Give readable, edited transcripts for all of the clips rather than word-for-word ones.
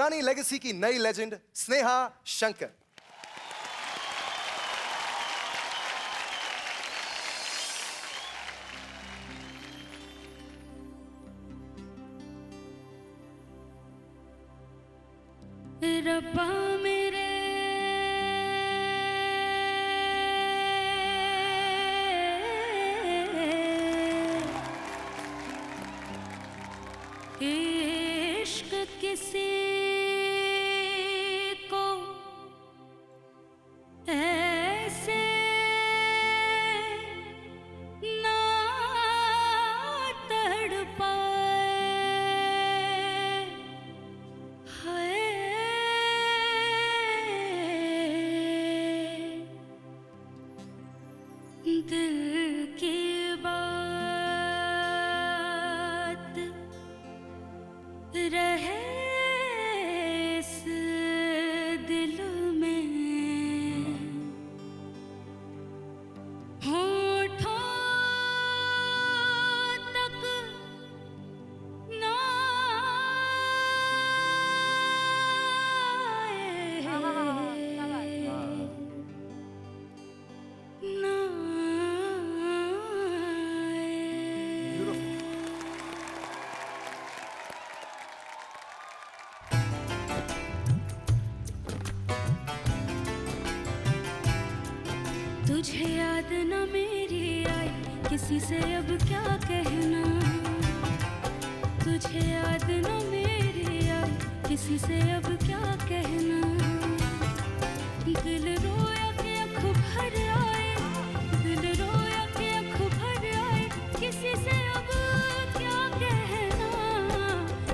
पुरानी लेगेसी की नई लेजेंड स्नेहा शंकर। रब्बा मेरे इश्क किसी को ऐसे ना तड़पाए, हाय दिल की बात रहे इस दिल में, होठों तक ना आए, ना तुझे याद न मेरी आई, किसी से अब क्या कहना। तुझे याद न मेरी आई, किसी से अब क्या कहना। दिल रोया कि आँख भर आए, दिल रोया कि आँख भर आए, किसी से अब क्या कहना।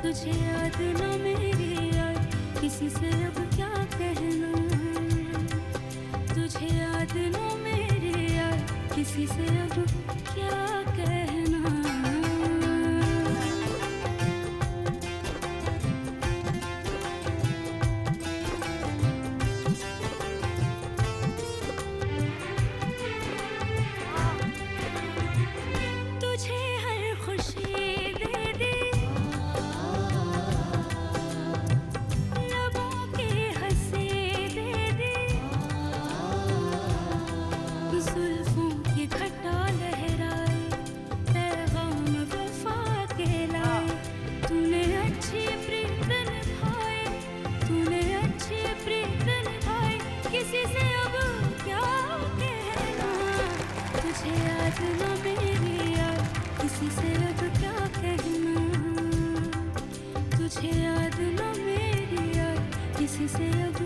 तुझे याद न मेरी आई, किसी से अब क्या कहना। तुझे याद न मेरी आई, किसी से अब क्या कहना। तुझे हर खुशी दे दी, लबों की हंसी दे दी, जुल्फों की घटा लहराए, पैगाम वफा के लाए। तूने अच्छी प्रीत निभाई, तूने अच्छी प्रीत निभाई, किसी से अब क्या कहना। तुझे याद न मेरी आई, किसी से अब क्या कहना। तुझे याद न मेरी आई, किसी से अब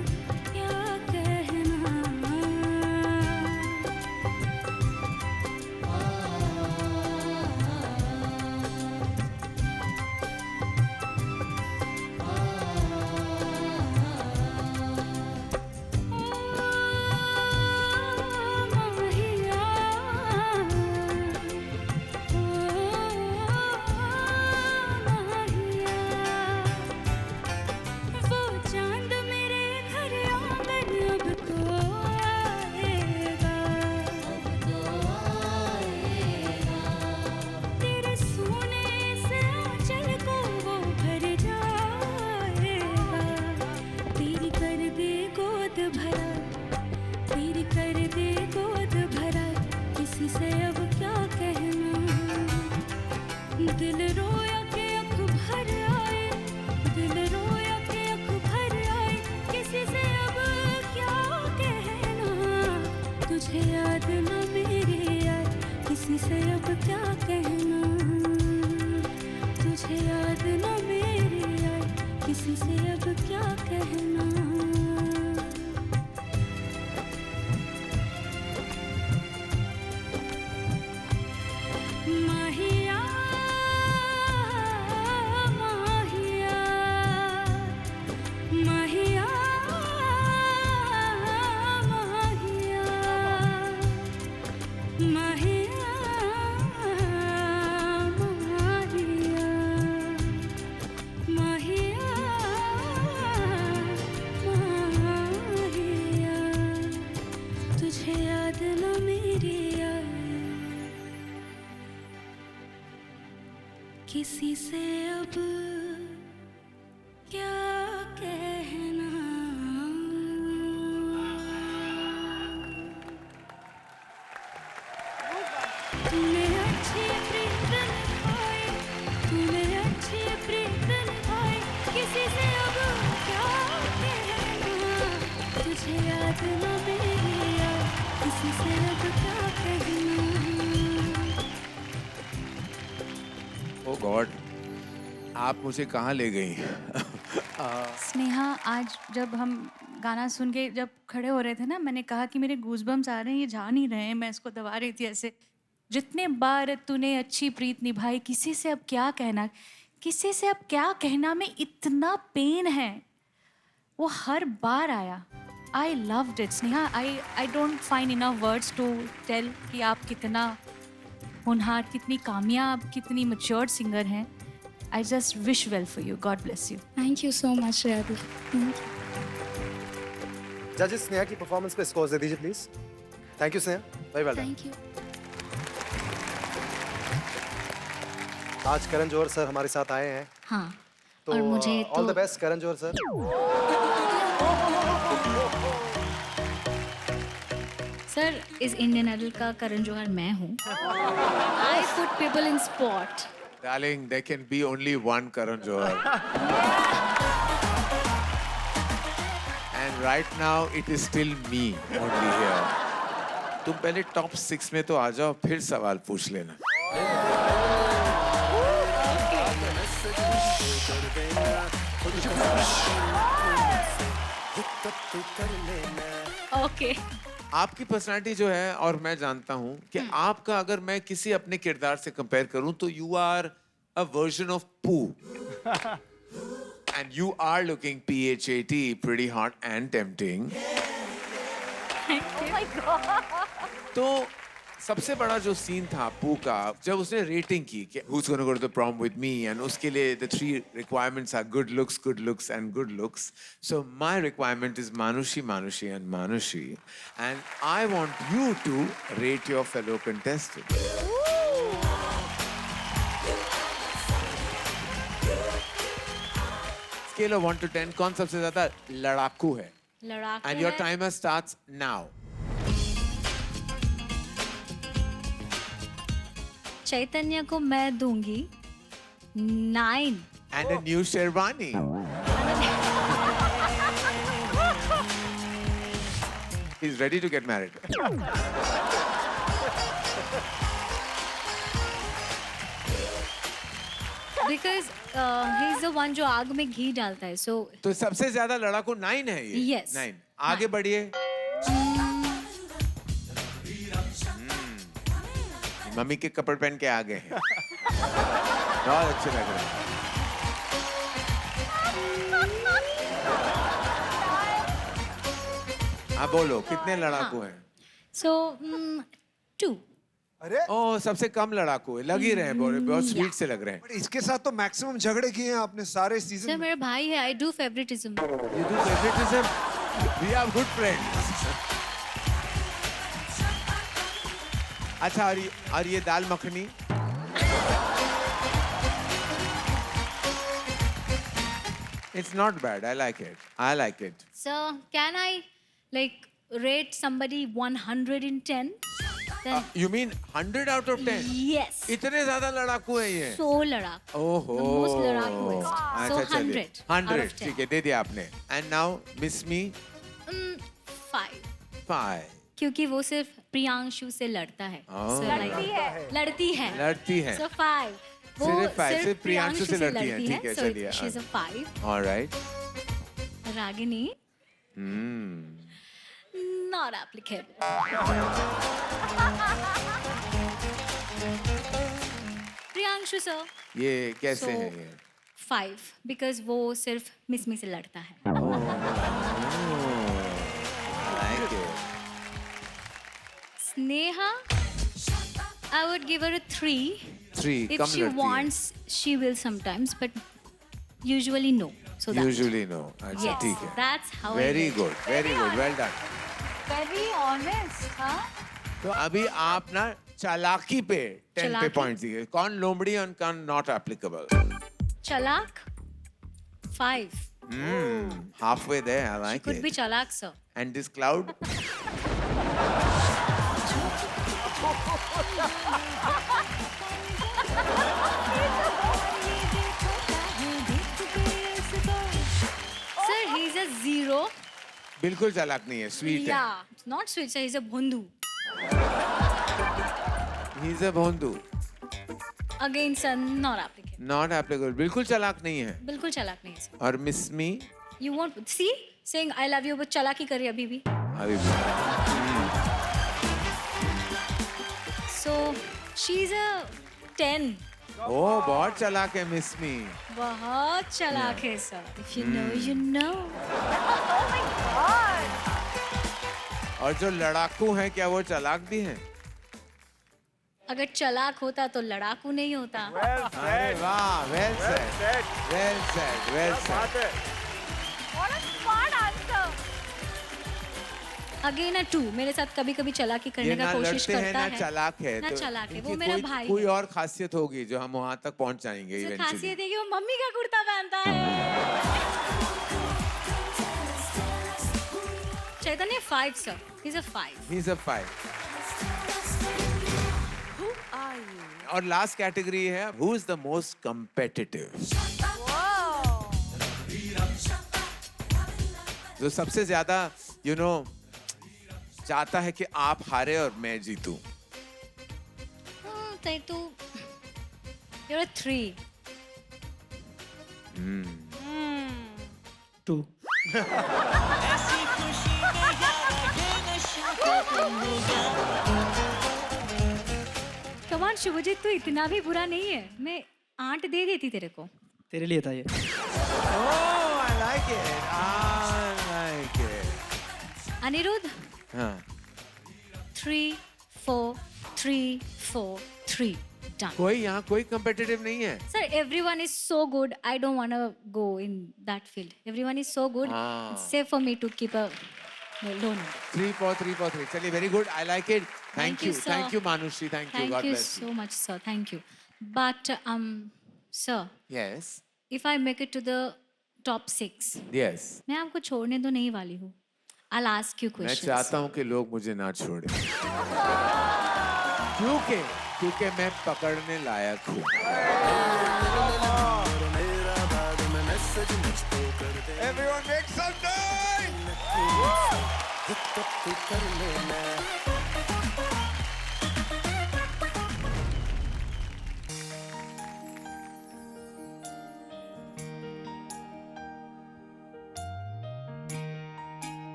क्या कहना। वो चांद मेरे घर आंगन अब तो आएगा, तेरे सोने से आंचल को वो भर जाएगा। तेरी कर दे गोद भरा, तेरी कर दे गोद भरा, किसी से अब क्या कहना। दिल रोया कि आँख भर आए, दिल रोया कि आँख भर आए, किसी से अब क्या कहना। तुझे याद न मेरी आई, किसी से अब क्या कहना। तुझे याद न मेरी आई, किसी से अब क्या कहना। माहिया माहिया माहिया माहिया माहिया माहिया माहिया माहिया। तुझे याद न मेरी आई, किसी से अब क्या कहना। तूने अच्छी प्रीत निभाई, तूने अच्छी प्रीत निभाई, किसी से अब क्या कहना, तुझे याद न मेरी आई, किसी से अब क्या कहना। ओ गॉड, आप मुझे कहाँ ले गई? स्नेहा, आज जब हम गाना सुन के जब खड़े हो रहे थे ना, मैंने कहा कि मेरे गूज़बम्स आ रहे हैं, ये जा नहीं रहे हैं, मैं इसको दबा रही थी ऐसे। जितने बार तूने अच्छी प्रीत निभाई, किसी से अब क्या कहना, किसी से अब क्या कहना में इतना पेन है, वो हर बार आया। I loved it Sneha. I don't find enough words to tell कि आप कितना होनहार, कितनी कामयाब, कितनी मैच्योर्ड सिंगर हैं। I just wish well for you. God bless you. Thank you so much, Radhi. Thank you. जजेस स्नेहा की परफॉर्मेंस पे स्कोर्स दे दीजिए please. Thank you Sneha, very well done. Thank you. आज करण जौहर सर हमारे साथ आए हैं, हाँ, तो और मुझे ऑल द तो best Karan Johar sir. Sir, इस इंडियन आइडल का करण जौहर मैं हूँ। I put people in spot. Darling, there can be only one Karan Johar. And right now it is still me only here. तुम पहले टॉप 6 में तो आ जाओ, फिर सवाल पूछ लेना। Okay. आपकी पर्सनालिटी जो है, और मैं जानता हूँ कि आपका अगर मैं किसी अपने किरदार से कंपेयर करूँ तो you are a version of poo, and you are looking PHAT, pretty hot and tempting. तो सबसे बड़ा जो सीन था पू का, जब उसने रेटिंग की कि who's gonna go to the prom with me, and उसके लिए the 3 requirements are good looks and good looks. So my requirement is Manushi, and Manushi, and I want you to rate your fellow contestants. Scale of 1 to 10, कौन सबसे ज्यादा लड़ाकू है? लड़ाकू And your है। timer starts now. चैतन्य को मैं दूंगी 9. And a new Sherwani. He's ready to get married. Because he's the one जो आग में घी डालता है, so तो सबसे ज्यादा लड़ाकू 9 है ये। Yes. 9. आगे बढ़िए। मम्मी के कपड़े पहन के आ गए हैं। बहुत अच्छे लग रहे हैं। हाँ बोलो, कितने लड़ाकू हैं? so 2. अरे ओह, सबसे कम लड़ाकू है, लग ही रहे हैं, बहुत स्वीट से लग रहे हैं। बट इसके साथ तो मैक्सिमम झगड़े किए हैं आपने सारे सर, सीजन में। मेरा भाई है, I do favoritism. You do favoritism? We are good friends. अच्छा, और ये दाल makhani? It's not bad. I like it. I like it. So can I like rate somebody 110? Then You mean 100 out of 10? yes. इतने ज्यादा लड़ाकू हैं ये? So लड़ाकू. ओहो। The most लड़ाकूest. So अच्छा, चलिए। 100 out 100, of 10. ठीक है, दे दिया आपने। And now Miss Me 5. 5. क्योंकि वो सिर्फ प्रियांशु से लड़ता है. Oh. So, like, लड़ती है. लड़ती है। So 5. वो सिर्फ 5, सिर्फ प्रियांशु से लड़ती है, ठीक है, So चलिए। she's a 5. All right. Ragini Hmm. not applicable. Priyanshu sir ये कैसे So- है ये? 5 because वो सिर्फ मिस मी से लड़ता है. Like it. Sneha, I would give her a 3. 3, If come she लड़ती है। wants, she will sometimes, but usually no. So that's Usually no. अच्छा, yes, ठीक है। that's how Very I rate. good, very good, well done. Very honest, हाँ? तो अभी आप ना चालाकी पे 10 पे चालाकी? पॉइंट्स दिए। कौन लोमड़ी और कौन not applicable? Chalak 5. Halfway there, I like Could it. be chalak, sir. And this cloud? Sir, he's a zero. बिल्कुल चालाक नहीं है, sweet है. Yeah, not sweet, sir. He's a bhondu. He's a भोंदू. Again, sir, not applicable. Not applicable. बिल्कुल चालाक नहीं है. बिल्कुल चालाक नहीं है, sir. और Miss Me? You won't see saying I love you, but चालाकी कर रही है अभी भी. अभी भी. So she's a 10. ओह, बहुत चालाक है Miss Me. बहुत चालाक है, sir. If you know, you know. और जो लड़ाकू हैं, क्या वो चालाक भी हैं? अगर चालाक होता तो लड़ाकू नहीं होता. अरे वाह, well said. Well said, well said. Again a 2. मेरे साथ कभी कभी चालाकी ये करने ना का कोशिश लड़ते हैं करता ना चालाक है. ना तो चालाक है, वो इनकी मेरा कोई- भाई कोई है. और खासियत होगी जो हम वहां तक पहुंच जाएंगे सर, eventually. खासियत है कि वो मम्मी का कुर्ता पहनता है. चैतन्य 5, sir. He's a 5. He's a 5. और लास्ट कैटेगरी है who is the most competitive. जो सबसे ज्यादा यू नो चाहता है कि आप हारे और मैं जीतूं. तू you're a 3. 2. Come on, Subhajit, तू इतना भी बुरा नहीं है. मैं 8 दे देती तेरे को. तेरे लिए था ये. Oh, I like it. I like it. Anirudh, हाँ. 3, 4, 3, 4, 3. Done. कोई यहाँ कोई कंपेटिटिव नहीं है. Sir, everyone is so good. I don't want to go in that field. Everyone is so good. Ah. It's safe for me to keep a low number. 3 for 3 for 3. चलिए, very good. I like it. Thank you. sir. Thank you, Manushri. Thank you. Thank God you bless you. so much, sir. Thank you. But, sir, Yes. if I make it to the top 6, Yes. मैं आपको छोड़ने तो नहीं वाली हूँ. I'll ask you मैं questions. चाहता हूँ कि लोग मुझे ना छोड़ें. क्योंकि मैं पकड़ने लायक हूँ. Everyone make some noise!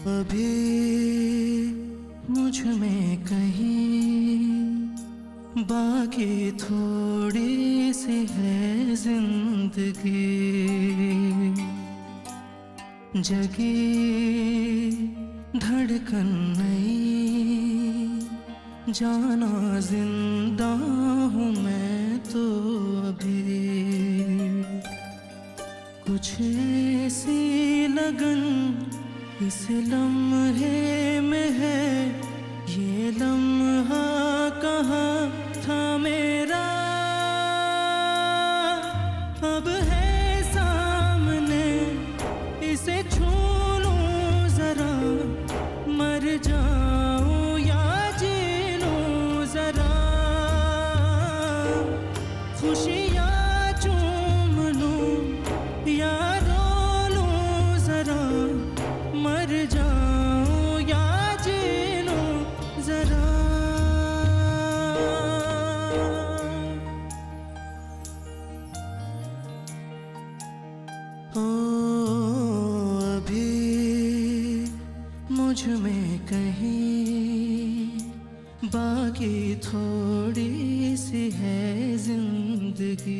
अभी मुझ में कहीं बाकी थोड़ी सी है जिंदगी. जगी धड़कन नहीं, जाना जिंदा हूँ मैं तो अभी. कुछ ऐसी लगन इस लम्हे में है, ये लम्हा कहाँ था मेरा, अब है सामने, इसे छू लूं जरा, मर जाऊं या जी लूं जरा, खुशियाँ चूम लूं या रो लूं जरा, मर जाऊं या जी लूं जरा. ओ अभी मुझ में कहीं बाकी थोड़ी सी है जिंदगी.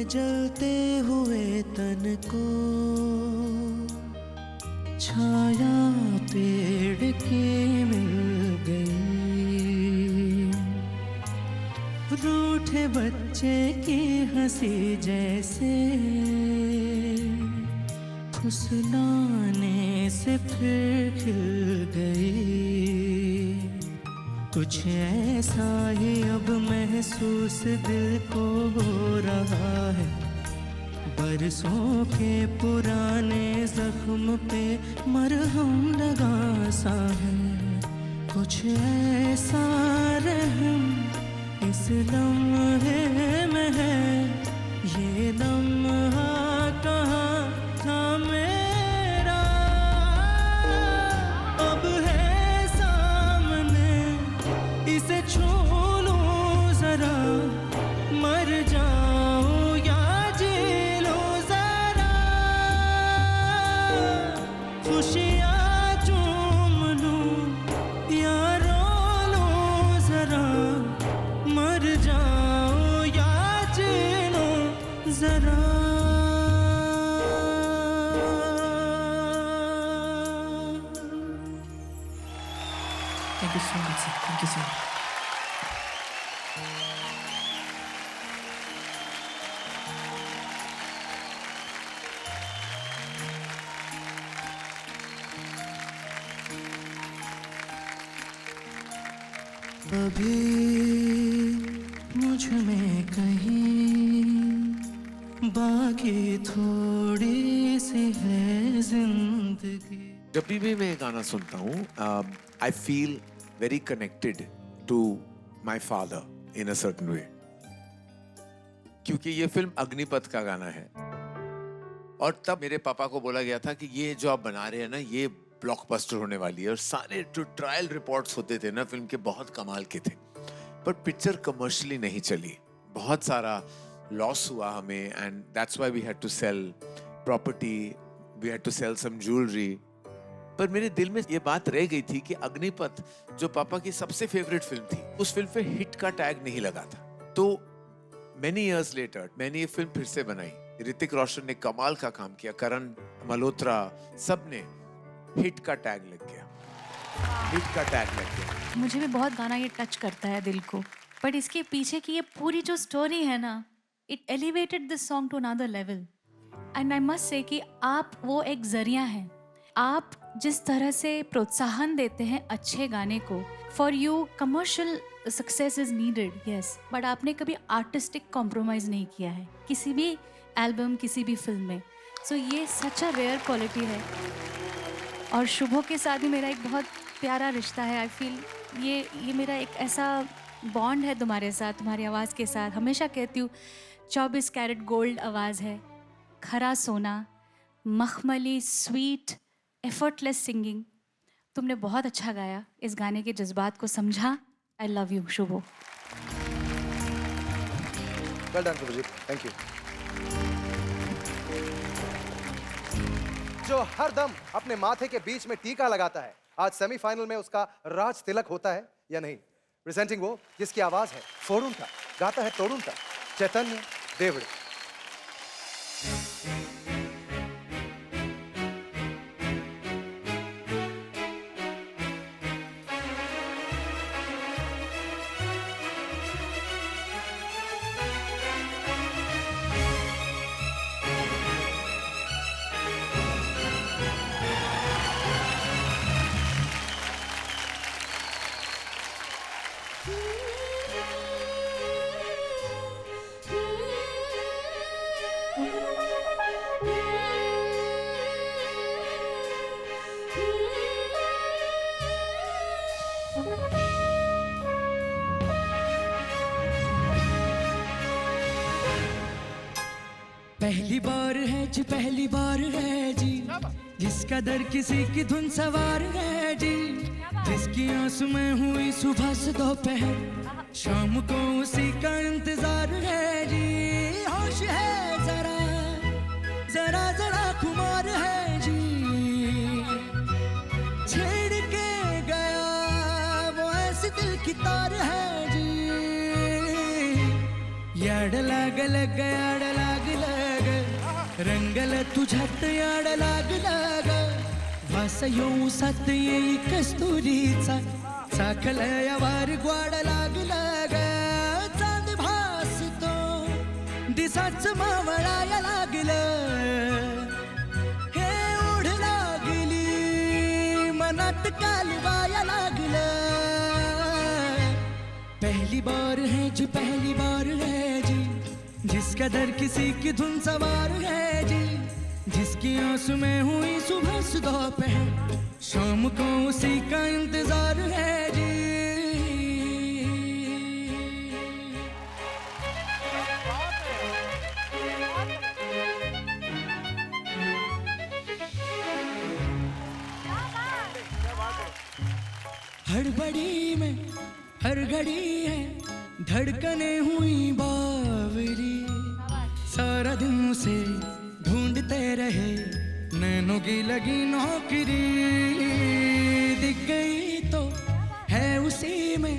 जलते हुए तन को छाया पेड़ की मिल गई, रूठे बच्चे की हंसी जैसे फुसलाने से फिर खिल गई। कुछ ऐसा ही अब महसूस दिल को हो रहा है, बरसों के पुराने जख्म पे मरहम लगा सा है। कुछ ऐसा रहम इस लम्हे में है, ये लम्हा कहाँ था मेरा, अब है सामने इसे छू लूं जरा, मर जाऊं या जी लूं जरा, खुशियाँ चूम लूं या रो लूं जरा, मर जाऊं या जी लूं जरा। Thank you so much, sir. Thank you so much. अभी मुझ में कहीं बाकी थोड़ी सी है जिंदगी। जब भी मैं ये गाना सुनता हूँ I feel very connected to my father in a certain way, क्योंकि ये फिल्म अग्निपथ का गाना है और तब मेरे पापा को बोला गया था कि ये जो आप बना रहे हैं ना ये ब्लॉकबस्टर होने वाली है, और सारे जो ट्रायल रिपोर्ट्स होते थे ना फिल्म के बहुत कमाल के थे, पर पिक्चर कमर्शियली नहीं चली, बहुत सारा लॉस हुआ हमें, and that's why we had to sell property, we had to sell some jewellery. पर मेरे दिल में ये बात रह गई थी कि अग्निपथ जो पापा की सबसे फेवरेट फिल्म थी, उस फिल्म पे हिट का टैग नहीं लगा था। तो मेनी इयर्स लेटर मैंने ये फिल्म फिर से बनाई, ऋतिक रोशन ने कमाल का काम किया, करण मल्होत्रा, सब ने, हिट का टैग लग गया, हिट का टैग लग गया। मुझे भी बहुत गाना ये टच करता है दिल को, बट इसके पीछे की ये पूरी जो स्टोरी है ना, it elevated this song to another level. And I must say कि आप वो एक जरिया हैं, आप जिस तरह से प्रोत्साहन देते हैं अच्छे गाने को, for you commercial success is needed, yes, but आपने कभी आर्टिस्टिक कॉम्प्रोमाइज़ नहीं किया है किसी भी एल्बम, किसी भी फिल्म में। सो ये सच अ रेयर क्वालिटी है। और शुभो के साथ भी मेरा एक बहुत प्यारा रिश्ता है। आई फील ये मेरा एक ऐसा बॉन्ड है तुम्हारे साथ, तुम्हारी आवाज़ के साथ। हमेशा कहती हूँ 24 कैरेट गोल्ड आवाज़ है, खरा सोना, मखमली, स्वीट, एफर्टलेस सिंगिंग। तुमने बहुत अच्छा गाया, इस गाने के जज्बात को समझा। I love you Shubho. Well done Shubhajit, thank you. जो हर दम अपने माथे के बीच में टीका लगाता है, आज सेमीफाइनल में उसका राज तिलक होता है या नहीं? प्रेजेंटिंग वो जिसकी आवाज है फोड़ुंटा, गाता है तोड़ुंटा, चैतन्य देवड़े। पहली बार है जी, पहली बार है जी, जिसका दर किसी की धुन सवार है जी, जिसकी आंसू में हुई सुबह से दोपहर, शाम को उसी का इंतजार है जी। होश है जरा जरा जरा खुमार है जी, छेड़ के गया वो ऐसी दिल की तार है जी। याड लाग लग गया, याड लाग रंगल तुझ्यात याड लागला ग वास येऊ सात येई कस्तुरीचा साखलया वार ग्वाड लागला ग चांद भासतो दिसाच मावळाया लागलं हे ओढ लागली मनात कालवाया लागलं पहली बार है जी पहली बार है जी जिसका दर किसी की धुन सवार है जी जिसकी आंसू में हुई सुबह से दोपहर शाम को उसी का इंतजार है जी हड़बड़ी में हर घड़ी है धड़कने हुई बावरी सारा दिन से ढूंढते रहे नैनों की लगी नौकरी दिख गई तो है उसी में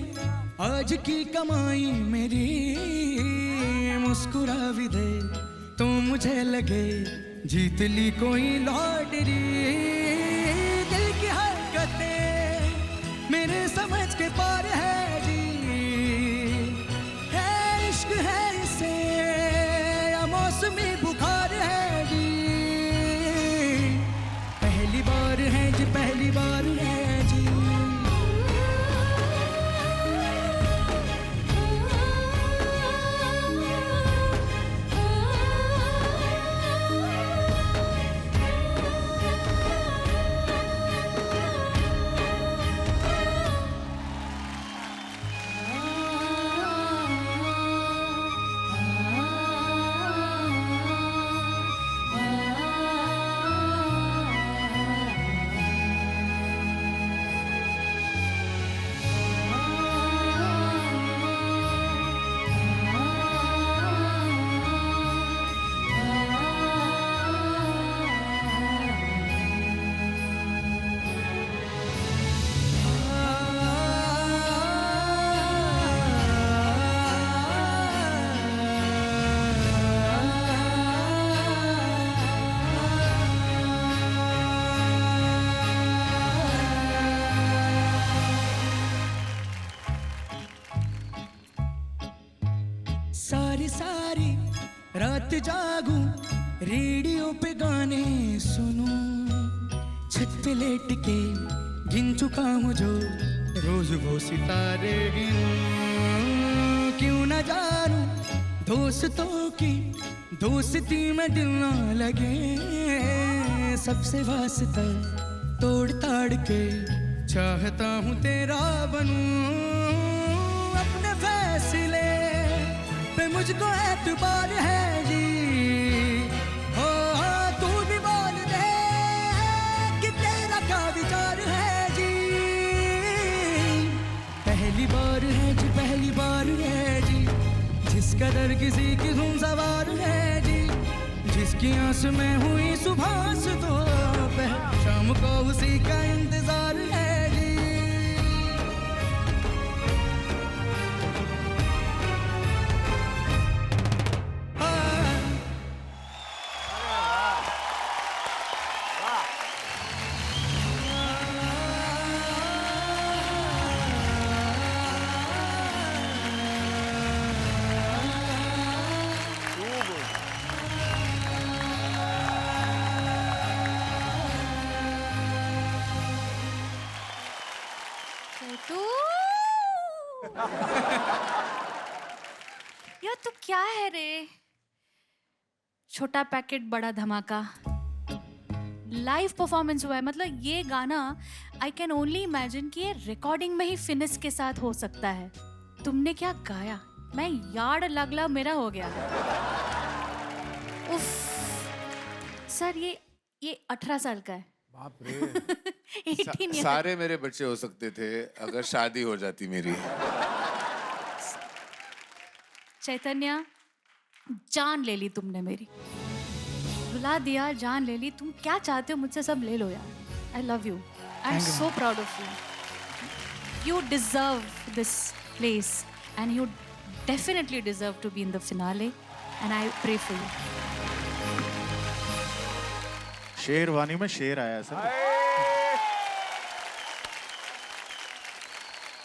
आज की कमाई मेरी मुस्कुरा भी दे तो मुझे लगे जीत ली कोई लॉटरी दिल की हरकतें मेरे समझ के पार है जी है इश्क है इसे या मौसमी बुखार है जी पहली बार है जी पहली बार है जी सारी सारी रात जागूं रेडियो पे गाने सुनूं छत पे लेट के गिन चुका हूँ जो रोज वो सितारे गिनूं क्यों न जानूं दोस्तों की दोस्ती में दिल ना लगे सबसे वास्ता तोड़ ताड़ के चाहता हूँ तेरा बनूं अपने फैसले पे मुझको एतबार है जी हो तू भी बोल दे कि तेरा क्या विचार है जी पहली बार है जी पहली बार है जी जिसका दर किसी की धुन सवार है जी जिसकी आंस में हुई सुबह से दोपहर शाम को उसी का इंतजार है जी तू यार तू क्या है रे छोटा पैकेट बड़ा धमाका लाइव परफॉर्मेंस हुआ है मतलब ये गाना आई कैन ओनली इमेजिन कि ये रिकॉर्डिंग में ही फिनिश के साथ हो सकता है तुमने क्या गाया मैं यार लगला मेरा हो गया उफ सर ये 18 साल का है बाप रे 18 years. सारे मेरे बच्चे हो सकते थे अगर शादी हो जाती मेरी चैतन्य जान ले ली तुमने मेरी रुला दिया जान ले ली तुम क्या चाहते हो मुझसे सब ले लो यार I love you I am so proud of you you deserve this place and you definitely deserve to be in the finale and I pray for you sherwani में शेर आया है सर।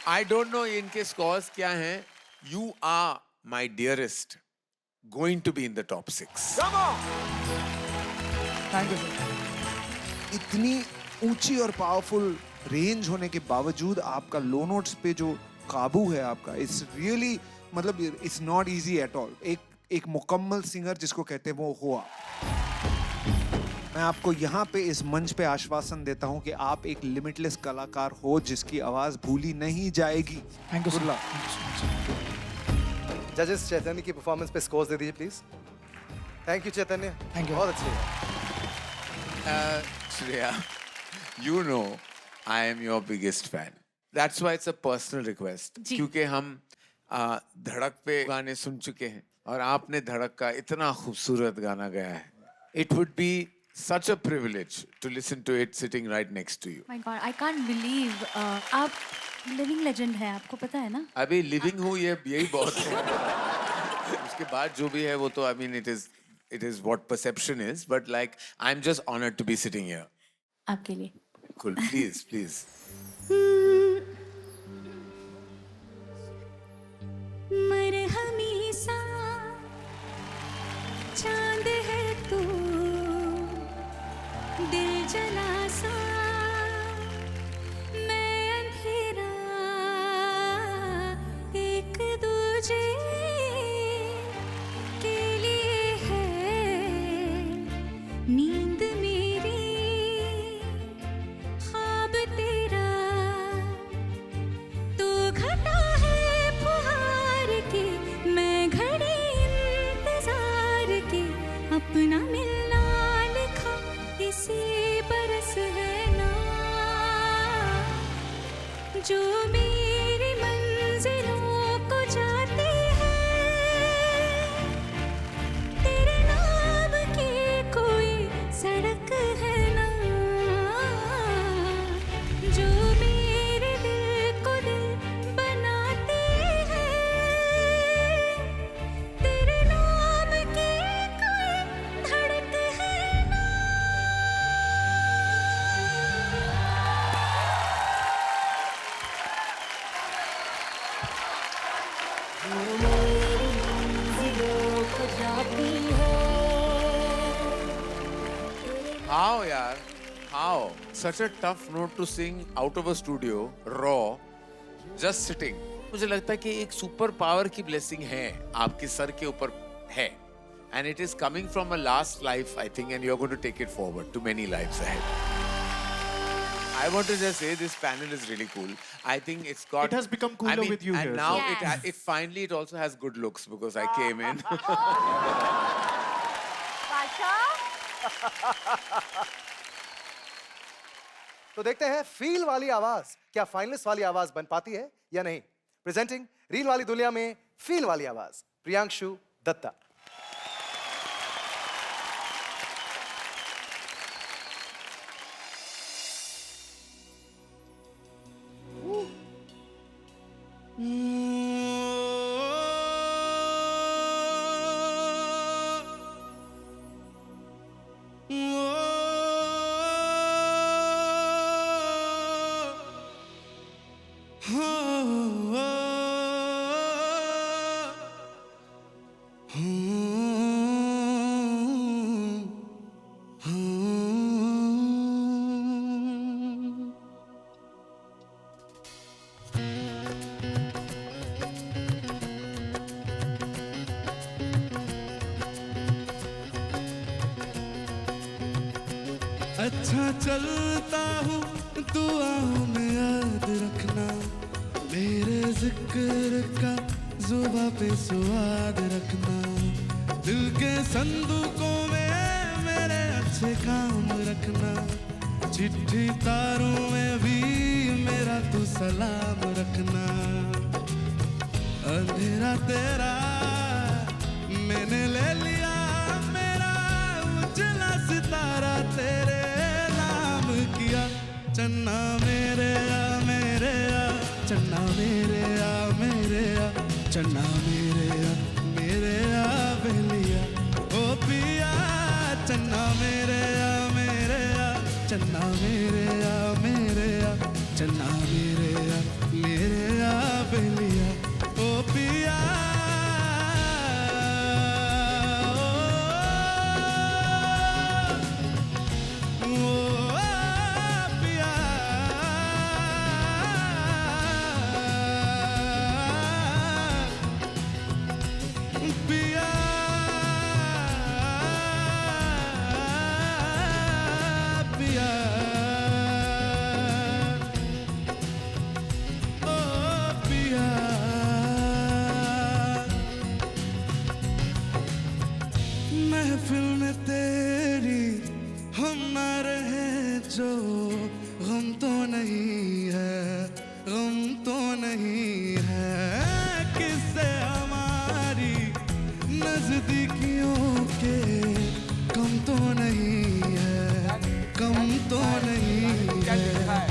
I don't know इनके scores क्या हैं. You are my dearest going to be in the top 6. Thank you sir. इतनी ऊंची और पावरफुल रेंज होने के बावजूद आपका लो नोट्स पे जो काबू है आपका, इट्स रियली, मतलब it's not easy at all. एक मुकम्मल सिंगर जिसको कहते हैं वो हुआ। मैं आपको यहाँ पे इस मंच पे आश्वासन देता हूँ कि आप एक लिमिटलेस कलाकार हो जिसकी आवाज भूली नहीं जाएगी। Thank you Good sir. luck। जजेस चैतन्य की परफॉर्मेंस पे स्कोर्स दे दीजिए please. Thank you Chaitanya, Thank you. बहुत अच्छी है। Shreya, you know I am your biggest fan. That's why it's a personal request. जी। क्योंकि हम धड़क पे गाने सुन चुके हैं और आपने धड़क का इतना खूबसूरत गाना गाया है. It would be such a privilege to listen to it sitting right next to you. My God, I can't believe आप लिविंग लेजेंड है, आपको पता है ना? अभी लिविंग हूँ ये यही बहुत है. उसके बाद जो भी है वो तो I mean it is what perception is, but like I'm just honored to be sitting here. आपके लिए Cool, please. मरहमी सा चांद है तू, दिल जला सा मैं अंधेरा, एक दूजे के लिए है नींद मेरी, ख्वाब तेरा तू घटा है फुहार की, मैं घड़ी इंतजार की, अपना मिलना लिखा इसी बरस है ना, जो मेरी मंजिलों को जाती है, तेरे नाम की कोई सड़क है ना, जो मेरे दिल को दिल बनाती है, तेरे नाम की कोई धड़क है ना। How yaar? How? Such a tough note to sing out of a studio, raw, just sitting. मुझे लगता है कि एक सुपर पावर की ब्लेसिंग है आपके सर के ऊपर है, and it is coming from a last life, I think, and you're going to take it forward to many lives ahead. I want to just say this panel is really cool. I think it's got. It has become cooler with you and here, now sir. it finally it also has good looks because I came in. तो देखते हैं feel वाली आवाज क्या finalist वाली आवाज बन पाती है या नहीं। प्रेजेंटिंग रील वाली दुनिया में फील वाली आवाज, प्रियांशु दत्ता। अच्छा चलता हूँ दुआओं में याद रखना, मेरे जिक्र का जुबा पे स्वाद रखना, दिल के संदूकों में मेरे अच्छे काम रखना, चिट्ठी तारों में भी मेरा तू सलाम रखना, अंधेरा तेरा मैंने ले लिया, मेरा उजला सितारा तेरे नाम किया, चन्ना मेरे आ, चन्ना मेरे आ, चन्ना मेरे आ बेलिया, ओ पिया चन्ना मेरे आ, चन्ना मेरे आ चन्ना मेरे आ बेलिया ओ पिया ओ पिया पिया पिया ओ पिया महफिल में तेरी हम ना रहे जो गम तो नहीं है गम तो नहीं है किससे हमारी नजदीकियों के कम तो नहीं है कम तो नहीं है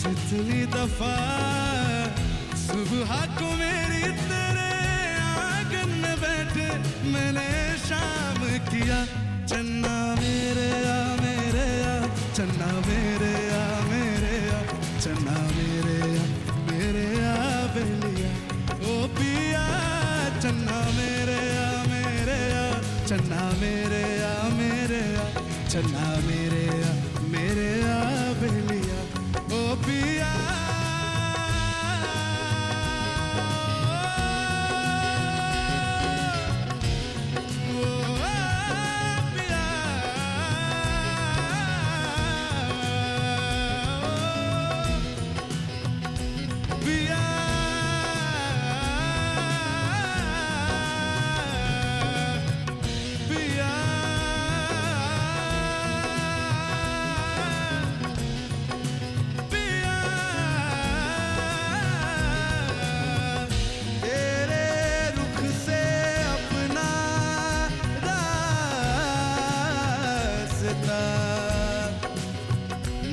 जितनी दफा सुबह को मेरी तेरे आंगन में बैठे मैंने शाम किया चन्ना मेरे आ चन्ना मेरे आ चन्ना मेरे आ बेलिया ओ पिया चन्ना मेरे आ चन्ना मेरे आ चन्ना मेरे आ बेलिया ओ पिया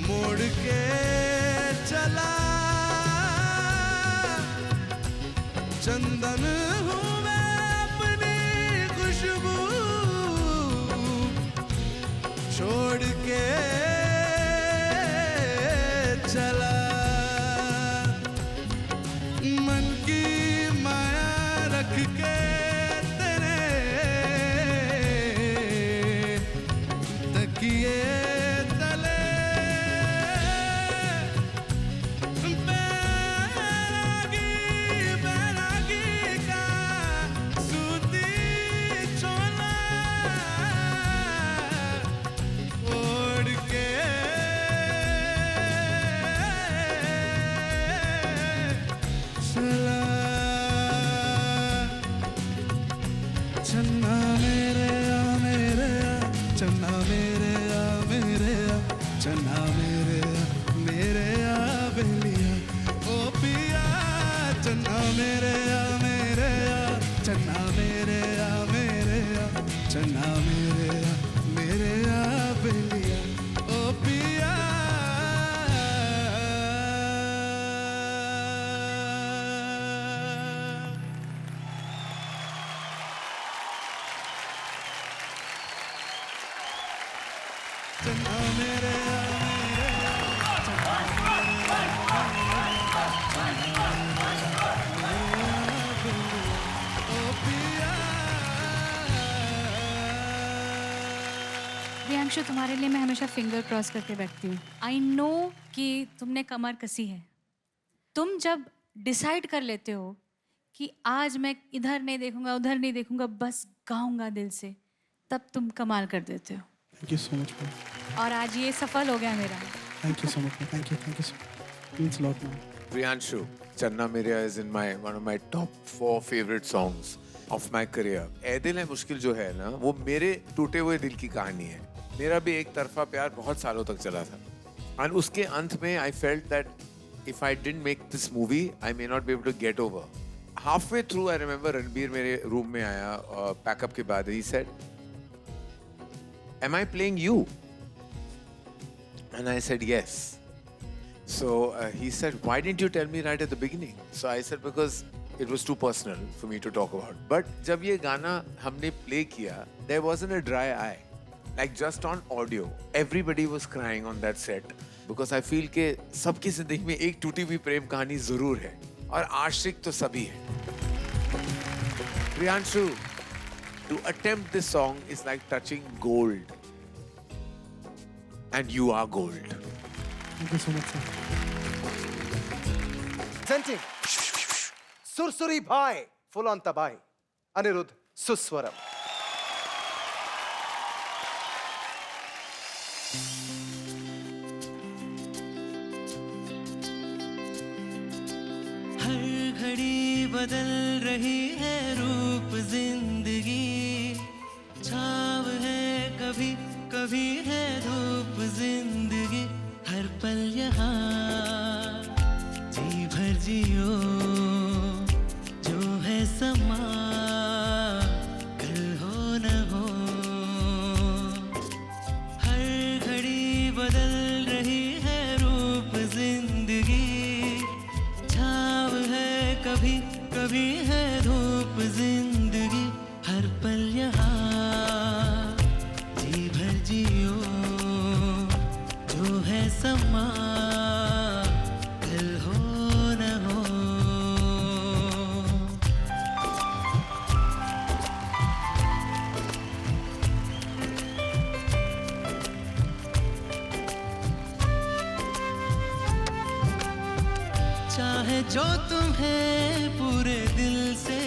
मोड़ के चला चंदन हूँ मैं अपनी खुशबू छोड़ के चला मन की माया रख के तेरे तकिए चन्ना मेरे आ चन्ना मेरे आ चन्ना मेरे आ बेलिया ओ पिया चन्ना मेरे आ चन्ना मेरे आ चन्ना मेरे आ बेलिया ओ पिया चन्ना मेरे प्रियांशु तुम्हारे लिए मैं हमेशा फिंगर क्रॉस करके बैठती हूँ आई नो कि तुमने कमर कसी है तुम जब डिसाइड कर लेते हो कि आज मैं इधर नहीं देखूंगा उधर नहीं देखूंगा बस गाऊंगा दिल से तब तुम कमाल कर देते हो Thank you so much, man. और आज ये सफल हो गया मेरा Thank you so much, man. Thank you so much. Means a lot, man. Priyanshu, Channa Meria is in one of my top 4 favorite songs of my career. ऐ दिल है मुश्किल जो है ना वो मेरे टूटे हुए दिल की कहानी है मेरा भी एक तरफा प्यार बहुत सालों तक चला था और उसके अंत में I felt that if I didn't make this movie I may not be able to get over. Halfway through I remember Ranbir मेरे रूम में आया पैकअप के बाद he said am I playing you? And I said yes. So he said, why didn't you tell me right at the beginning? So I said, because it was too personal for me to talk about. But जब ये गाना हमने play किया, there wasn't a dry eye. like just on audio, everybody was crying on that set because I feel कि सबकी जिंदगी में एक टूटी हुई प्रेम कहानी जरूर है और आशिक तो सभी है. Priyanshu, to attempt this song is like touching gold, and you are gold. Thank you so much, sir. Presenting Sursuri Bhai, full on tabai. Anirudh Suswaram. हर घड़ी बदल रही है रूप जिंदगी, छाव है कभी कभी है धूप जिंदगी, हर पल यहाँ जी भर जियो, जो है समा कल हो न हो. हर घड़ी बदल रही है रूप जिंदगी, छाव है कभी कभी है धूप जिंदगी, हर पल यहाँ जी भर जियो, जो है समा कल हो न हो. चाहे जो तुम्हें पूरे दिल से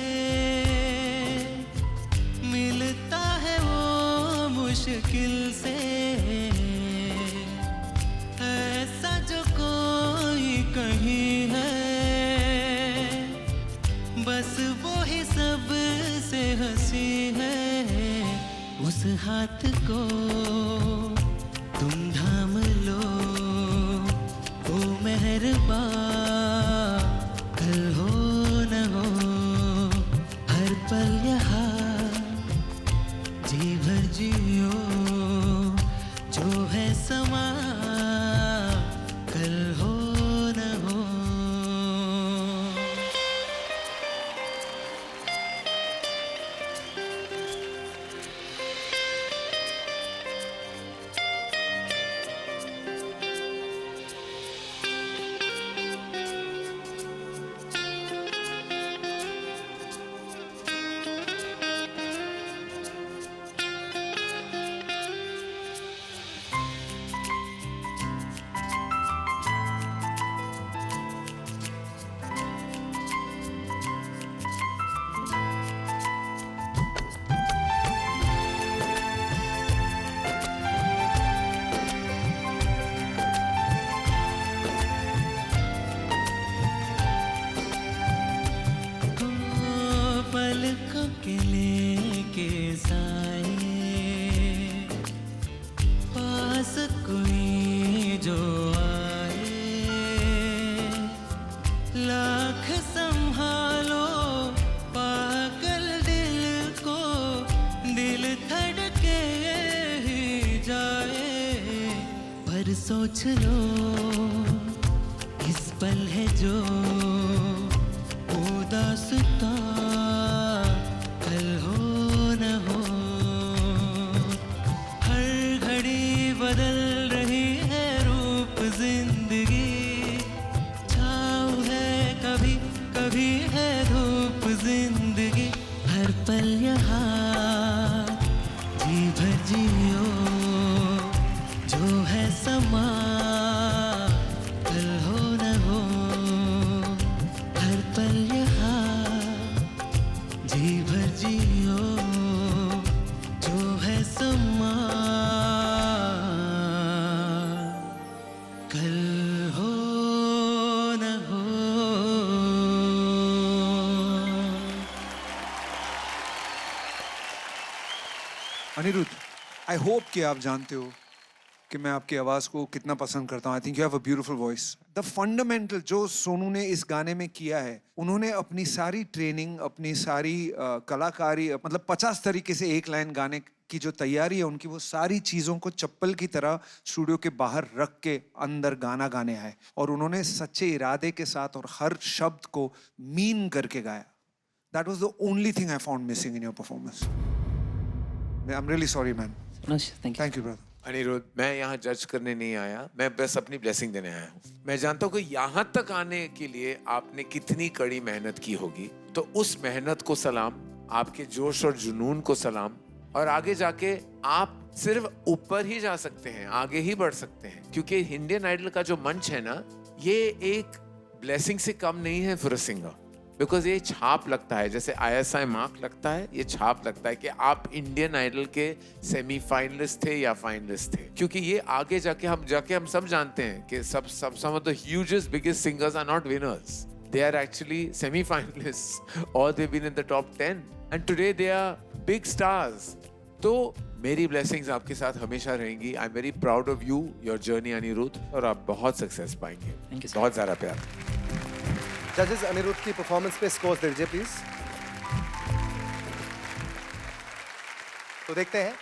मिलता है वो मुश्किल से, ऐसा जो कोई कहीं है, बस वो ही सब से हंसी है. उस हाथ को तुम थाम लो, वो मेहरबान कल हो न हो. हर पल यहाँ जी भर जियो, जो है समा कल हो न हो. पलकों के लेके साए, पास कोई जो आए, लाख संभालो पागल दिल को, दिल धड़के ही जाए. पर सोच लो इस पल है जो उदासता कल हो न हो. हर घड़ी बदल रही है रूप जिंदगी, छाव है कभी कभी है धूप जिंदगी, हर पल यहाँ जी भर जियो, जो है समा कल हो न हो. हर पल यहाँ जी भर जियो, जो है समा कल हो न हो. अनिरुद्ध, आई होप कि आप जानते हो कि मैं आपकी आवाज़ को कितना पसंद करता हूँ. I think you have a beautiful voice. The fundamental जो सोनू ने इस गाने में किया है, उन्होंने अपनी सारी ट्रेनिंग, अपनी सारी कलाकारी, मतलब 50 तरीके से एक लाइन गाने की जो तैयारी है उनकी, वो सारी चीज़ों को चप्पल की तरह स्टूडियो के बाहर रख के अंदर गाना गाने आए, और उन्होंने सच्चे इरादे के साथ और हर शब्द को मीन करके गाया. That was the only thing I found missing in your performance. I am really sorry man. Thank you. Thank you brother. Aniruddh, मैं यहाँ जज करने नहीं आया, मैं बस अपनी ब्लेसिंग देने आया हूँ। मैं जानता हूँ कि यहाँ तक आने के लिए आपने कितनी कड़ी मेहनत की होगी, तो उस मेहनत को सलाम, आपके जोश और जुनून को सलाम, और आगे जाके आप सिर्फ ऊपर ही जा सकते हैं, आगे ही बढ़ सकते हैं, क्योंकि इंडियन आइडल का जो मंच है ना, ये एक ब्लेसिंग से कम नहीं है फॉर अ सिंगर, बिकॉज ये छाप लगता है, जैसे ISI मार्क लगता है, ये छाप लगता है कि आप इंडियन आइडल के सेमीफाइनलिस्ट थे या फाइनलिस्ट थे, क्योंकि ये आगे जाके हम सब जानते हैं कि some of the hugest biggest singers are not winners, they are actually semi-finalists or they've been in the top 10 and today they are big stars. तो मेरी ब्लेसिंग्स आपके साथ हमेशा रहेंगी। I am very proud of you, your journey Aniruddh, और आप बहुत success पाएंगे। Thank you, sir. बहुत सारा प्यार। जजेस अनिरुद्ध की परफॉर्मेंस पे स्कोर्स दे दीजिए प्लीज। तो देखते हैं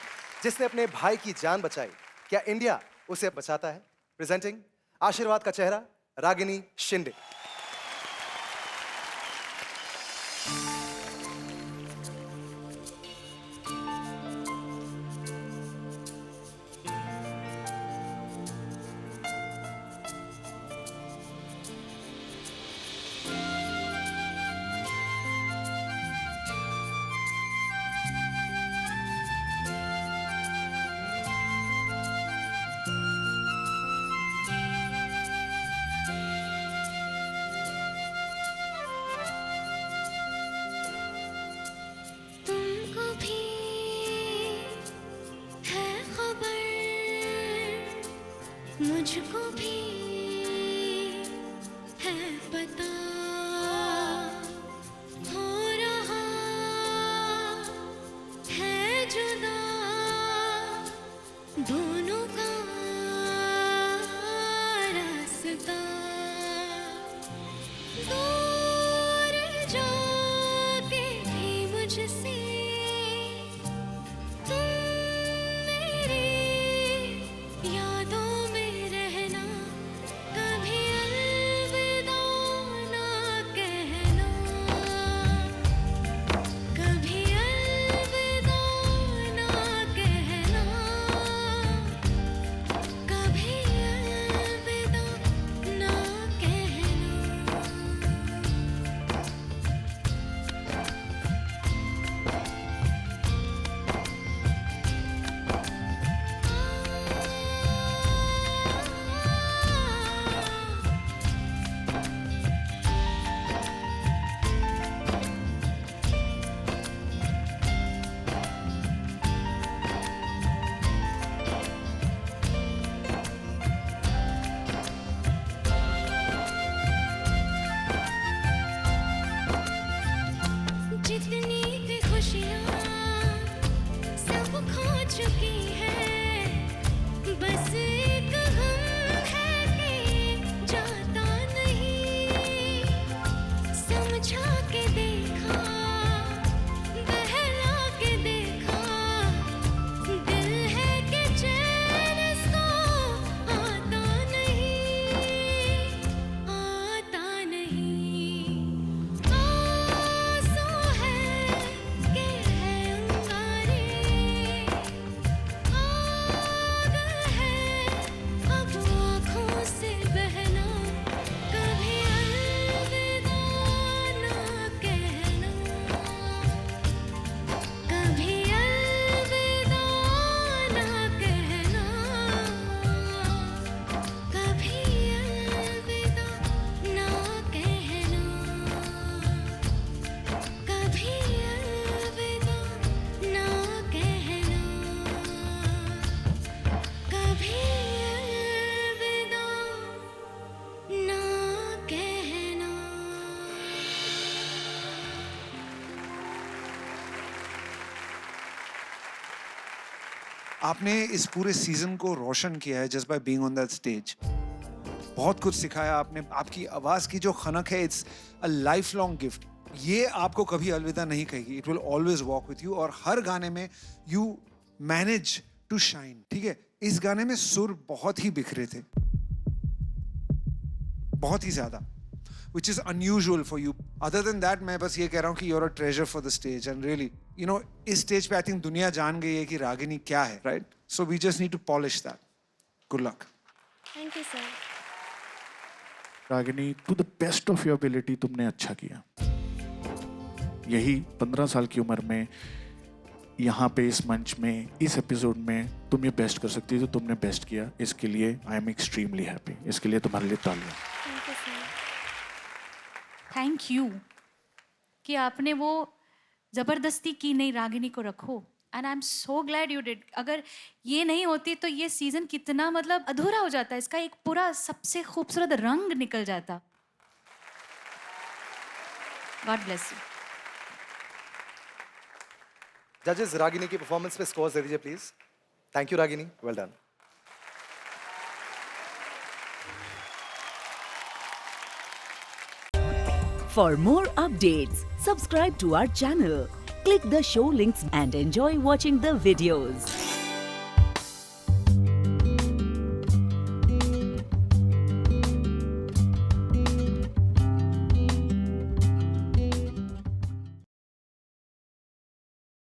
जिसने अपने भाई की जान बचाई, क्या इंडिया उसे बचाता है? प्रेजेंटिंग आशीर्वाद का चेहरा, रागिनी शिंदे। तुमको भी है खबर, मुझको भी है पता, हो रहा है जुदा दोनों का रास्ता। दूर जाके भी मुझसे तुम मेरी यादों में रहना, कभी अलविदा ना कहना, कभी अलविदा ना कहना, कभी अलविदा ना कहना। जितनी भी खुशियाँ सब खो चुकी है, बस एक गम है कि जाता नहीं। समझा के देखा, बहला के देखा, दिल है कि चैन इसको आता नहीं, आता नहीं। आंसू है कि है अंगारे, आग है अब आँखों से बहना, कभी अलविदा ना कहना, कभी अलविदा ना कहना, कभी अलविदा ना कहना, कभी अलविदा ना कहना, कभी अलविदा ना कहना। आपने इस पूरे सीजन को रोशन किया है just by being on that stage. बहुत कुछ सिखाया आपने। आपकी आवाज की जो खनक है, it's a life long gift. ये आपको कभी अलविदा नहीं कहेगी, it will always walk with you. और हर गाने में यू मैनेज टू शाइन। ठीक है, इस गाने में सुर बहुत ही बिखरे थे, बहुत ही ज्यादा। which is unusual for you. Other than that, मैं बस ये कह रहा हूँ कि you're a treasure for the stage, and really, you know, इस stage पे I think दुनिया जान गई है कि रागिनी क्या है, right? So we just need to polish that. Good luck. Thank you sir. Ragini, to the best of your ability तुमने अच्छा किया। यही 15 साल की उम्र में यहाँ पे इस मंच में इस एपिसोड में तुम ये बेस्ट कर सकती हो, तो तुमने बेस्ट किया। इसके लिए आई एम एक्सट्रीमली हैप्पी। इसके लिए तुम्हारे लिए तालियां। Thank you sir. Thank you कि आपने वो जबरदस्ती की नहीं, रागिनी को रखो। And I am so glad you did. अगर ये नहीं होती तो ये सीजन कितना मतलब अधूरा हो जाता, इसका एक पूरा सबसे खूबसूरत रंग निकल जाता। God bless you. जजेस, रागिनी की परफॉर्मेंस पे स्कोर्स दे दीजिए please. Thank you Ragini, well done. For more updates, subscribe to our channel, click the show links and enjoy watching the videos.